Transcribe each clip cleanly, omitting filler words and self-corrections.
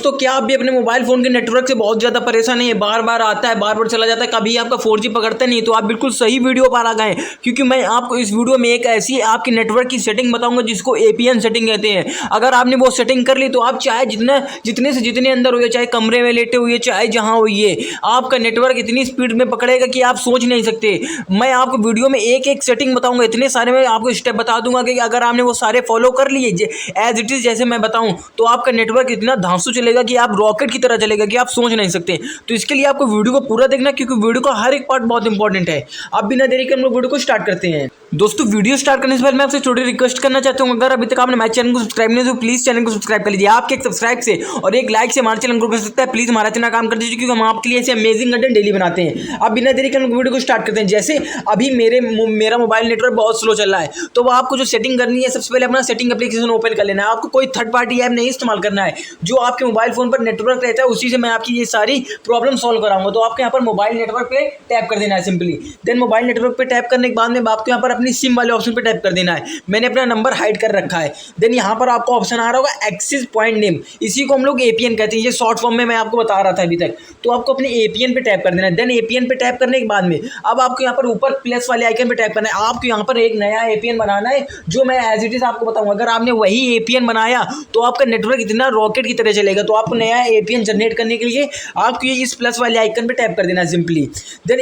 तो क्या आप भी अपने मोबाइल फ़ोन के नेटवर्क से बहुत ज़्यादा परेशान है, बार बार आता है, बार बार चला जाता है, कभी आपका 4G पकड़ता नहीं, तो आप बिल्कुल सही वीडियो पर आ गए हैं, क्योंकि मैं आपको इस वीडियो में एक ऐसी आपकी नेटवर्क की सेटिंग बताऊंगा जिसको APN सेटिंग कहते हैं। अगर आपने वो सेटिंग कर ली तो आप चाहे जितने से जितने अंदर होइए, चाहे कमरे में लेटे हुए, चाहे जहाँ होइए, आपका नेटवर्क इतनी स्पीड में पकड़ेगा कि आप सोच नहीं सकते। मैं आपको वीडियो में एक एक सेटिंग बताऊँगा, इतने सारे मैं आपको स्टेप बता दूंगा कि अगर आपने वो सारे फॉलो कर लिए एज इट इज़ जैसे मैं बताऊँ, तो आपका नेटवर्क इतना धांसू चलेगा कि आप रॉकेट की तरह चलेगा कि आप सोच नहीं सकते। तो इसके लिए आपको वीडियो को पूरा देखना, क्योंकि वीडियो का हर एक पार्ट बहुत इंपॉर्टेंट है। अब बिना देरी के हम लोग वीडियो को स्टार्ट करते हैं। दोस्तों, वीडियो स्टार्ट करने से पहले मैं आपसे छोटी रिक्वेस्ट करना चाहता हूं, अगर अभी तक आपने हमारे चैनल को सब्सक्राइब नहीं किया तो प्लीज चैनल को सब्सक्राइब कर लीजिए। आपके एक सब्सक्राइब से और एक लाइक से हमारे चैनल को कर सकता है। प्लीज हमारा चैनल काम कर दीजिए, क्योंकि हम आपके लिए ऐसे अमेजिंग कंटेंट डेली बनाते हैं। अब बिना देरी के हम वीडियो को स्टार्ट करते हैं। जैसे अभी मेरा मोबाइल नेटवर्क बहुत स्लो चल रहा है, तो वो आपको जो सेटिंग करनी है, सबसे पहले अपना सेटिंग एप्लीकेशन ओपन कर लेना है। आपको कोई थर्ड पार्टी ऐप नहीं इस्तेमाल करना है, जो आपके मोबाइल फोन पर नेटवर्क रहता है उसी से मैं आपकी ये सारी प्रॉब्लम सॉल्व कराऊंगा। तो आपको यहाँ पर मोबाइल नेटवर्क पे टैप कर देना है सिंपली। देन मोबाइल नेटवर्क पे टैप करने के बाद में आपको यहाँ पर अपनी सिम वाले ऑप्शन पे टैप कर देना है। मैंने अपना नंबर हाइड कर रखा है। देन यहाँ पर आपको ऑप्शन आ रहा होगा एक्सेस पॉइंट नेम, इसी को हम लोग APN कहते हैं। ये शॉर्ट फॉर्म में मैं आपको बता रहा था अभी तक। तो आपको अपने APN पे टैप कर देना है। देन APN पे टैप करने के बाद में अब आपको यहाँ पर ऊपर प्लस वाले आइकन पे टैप करना है। आपको यहाँ पर एक नया APN बनाना है, जो मैं एज इट इज आपको बताऊंगा। अगर आपने वही APN बनाया तो आपका नेटवर्क इतना रॉकेट की तरह चलेगा। तो आपको नया APN जनरेट करने के लिए आपको ये इस प्लस वाले आइकन पे टैप कर देना है सिंपली। देन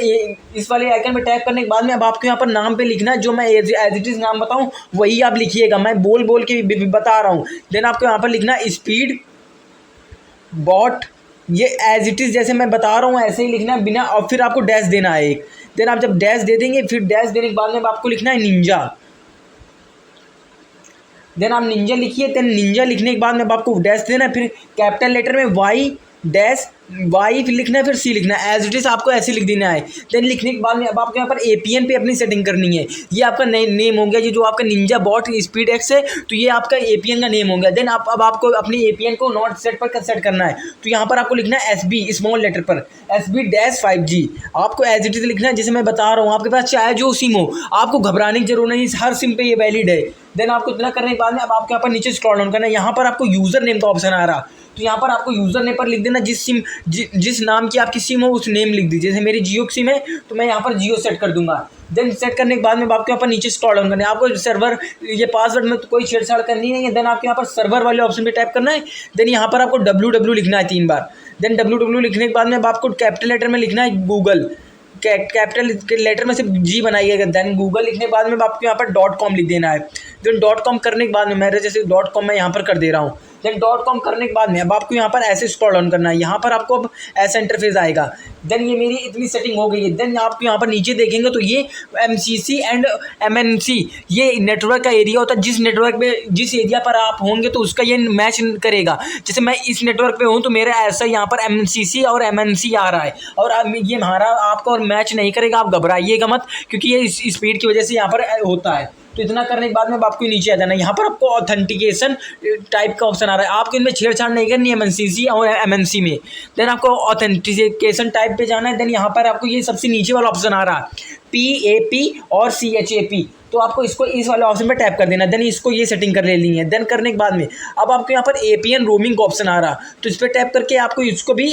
इस वाले आइकन पे टैप करने के बाद में अब आपको यहाँ पर नाम पे लिखना है, जो मैं एज इट इज नाम बताऊँ वही आप लिखिएगा। मैं बोल के बता रहा हूँ। देन आपको यहाँ पर लिखना स्पीड बॉट, ये एज इट इज जैसे मैं बता रहा हूँ ऐसे ही लिखना है बिना, और फिर आपको डैश देना है एक। देन आप जब डैश दे देंगे, फिर डैश देने के बाद में आपको लिखना है निंजा। देन आप निंजा लिखिए। देन निंजा लिखने के बाद में आपको डैश देना है, फिर कैपिटल लेटर में वाई फिर लिखना है, फिर C लिखना है। एज इट इज आपको ऐसे लिख देना है। देन लिखने के बाद में अब आपको यहाँ पर APN पे अपनी सेटिंग करनी है। ये आपका नेम हो गया, ये जो आपका निंजा बॉट स्पीड एक्स है, तो ये आपका APN का नेम हो गया। देन अब आपको अपनी APN को नॉट सेट पर सेट करना है। तो यहाँ पर आपको लिखना है SB स्मॉल लेटर पर SB-5G। आपको एज इट इज लिखना है जैसे मैं बता रहा हूँ। आपके पास चाहे जो सिम हो, आपको घबराने की जरूरत नहीं, हर सिम पे ये वैलिड है। देन आपको इतना करने के बाद में अब आपको यहाँ पर नीचे स्क्रॉल डाउन करना है। यहाँ पर आपको यूजर नेम का ऑप्शन आ रहा, तो यहाँ पर आपको यूजर नेम पर लिख देना जिस नाम की आपकी सिम हो उस नेम लिख दीजिए। जैसे मेरी जियो की सिम है तो मैं यहाँ पर जियो सेट कर दूंगा। देन सेट करने के बाद में आपको यहाँ पर नीचे स्क्रॉल डाउन करना है। आपको सर्वर ये पासवर्ड में तो कोई छेड़छाड़ करनी नहीं है। देन आपको यहाँ पर सर्वर वाले ऑप्शन पे टैप करना है। देन यहाँ पर आपको www लिखना है 3 बार। देन www लिखने के बाद में आपको कैपिटल लेटर में लिखना है गूगल, कैपिटल के लेटर में सिर्फ G बनाइएगा। देन गूगल लिखने के बाद में आपको यहाँ पर .com लिख देना है। देन .com करने के बाद में मेरे जैसे .com मैं यहाँ पर कर दे रहा हूँ। देन .com करने के बाद में अब आपको यहाँ पर ऐसे स्क्रॉल डाउन करना है। यहाँ पर आपको अब ऐसा इंटरफेस आएगा। देन ये मेरी इतनी सेटिंग हो गई है। देन आपको यहाँ पर नीचे देखेंगे तो ये MCC एंड MNC ये नेटवर्क का एरिया होता है। जिस नेटवर्क में जिस एरिया पर आप होंगे तो उसका ये मैच करेगा। जैसे मैं इस नेटवर्क पे हूँ तो मेरा ऐसा यहाँ पर MCC और MNC आ रहा है, और ये हमारा आपका और मैच नहीं करेगा। आप घबराइएगा मत, क्योंकि ये इस स्पीड की वजह से यहाँ पर होता है। तो इतना करने के बाद में आपको नीचे आ जाना है। यहाँ पर आपको ऑथेंटिकेशन टाइप का ऑप्शन आ रहा है। आपको इनमें छेड़छाड़ नहीं करनी है MNCC और MNC में। देन आपको ऑथेंटिकेशन टाइप पे जाना है। देन यहाँ पर आपको ये सबसे नीचे वाला ऑप्शन आ रहा है PAP और CHAP, तो आपको इसको इस वाले ऑप्शन पे टैप कर देना। देन इसको ये सेटिंग कर लेनी है। देन करने के बाद में अब आपको यहाँ पर APN रोमिंग का ऑप्शन आ रहा, तो इस पर टैप करके आपको इसको भी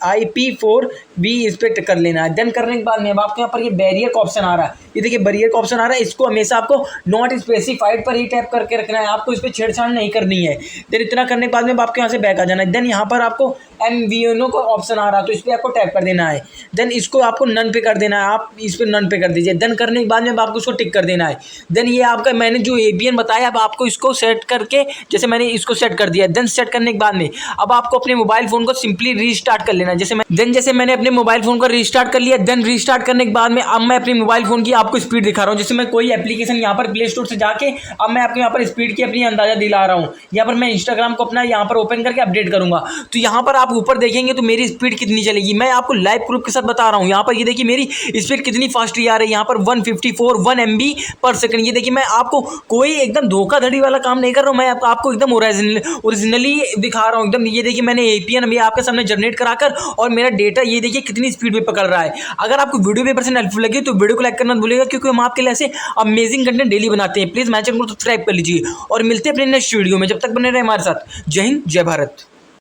IP4B इस पर कर लेना है। देन करने के बाद में अब आपको यहाँ पर ये बैरियर का ऑप्शन आ रहा है। ये देखिए बैरियर का ऑप्शन आ रहा है, इसको हमेशा आपको नॉट स्पेसिफाइड पर ही टैप करके रखना है। आपको इस पर छेड़छाड़ नहीं करनी है। देन इतना करने के बाद में आपको यहाँ से बैक आ जाना है। देन यहाँ पर आपको MVNO का ऑप्शन आ रहा, तो इस पर आपको टैप कर देना है। देन इसको आपको नन पे कर देना है। आप इस पर नन पे कर दीजिए। देन करने के बाद में आपको इसको टिक कर देना है। देन ये आपका मैंने जो APN बताया, अब आपको इसको सेट करके जैसे मैंने इसको सेट कर दिया। देन सेट करने के बाद में अब आपको अपने मोबाइल फोन को सिंपली रीस्टार्ट कर लेना है। जैसे मैंने अपने मोबाइल फोन को रीस्टार्ट कर लिया। देन रीस्टार्ट करने के बाद में अब मैं अपने मोबाइल फोन की आपको स्पीड दिखा रहा हूँ। जैसे मैं कोई एप्लीकेशन यहाँ पर प्ले स्टोर से जाके अब मैं आपको यहाँ पर स्पीड की अपनी अंदाजा दिला रहा हूँ। यहाँ पर मैं इंस्टाग्राम को अपना यहाँ पर ओपन करके अपडेट करूंगा, तो यहाँ पर आप ऊपर देखेंगे तो मेरी स्पीड कितनी चलेगी मैं आपको लाइव प्रूफ के साथ बता रहा हूँ। यहाँ पर ये देखिए मेरी स्पीड कितनी फास्ट आ रही है। यहाँ पर 1 MB पर सेकंड। ये देखिए मैं आपको कोई एकदम धोखाधड़ी वाला काम नहीं कर रहा हूँ। मैं आपको एकदम ओरिजिनली दिखा रहा हूँ एकदम। ये देखिए मैंने APN अभी आपके सामने जनरेट कराकर और मेरा डेटा ये देखिए कितनी स्पीड में पकड़ रहा है। अगर आपको वीडियो में परसेंट हेल्पफुल लगी तो वीडियो को लाइक करना मत भूलिएगा, क्योंकि हम आपके लिए ऐसे अमेजिंग कंटेंट डेली बनाते हैं। प्लीज मेरे चैनल को सब्सक्राइब कर लीजिए और मिलते हैं अपने नेक्स्ट वीडियो में। जब तक बने रहे हमारे साथ। जय हिंद, जय भारत।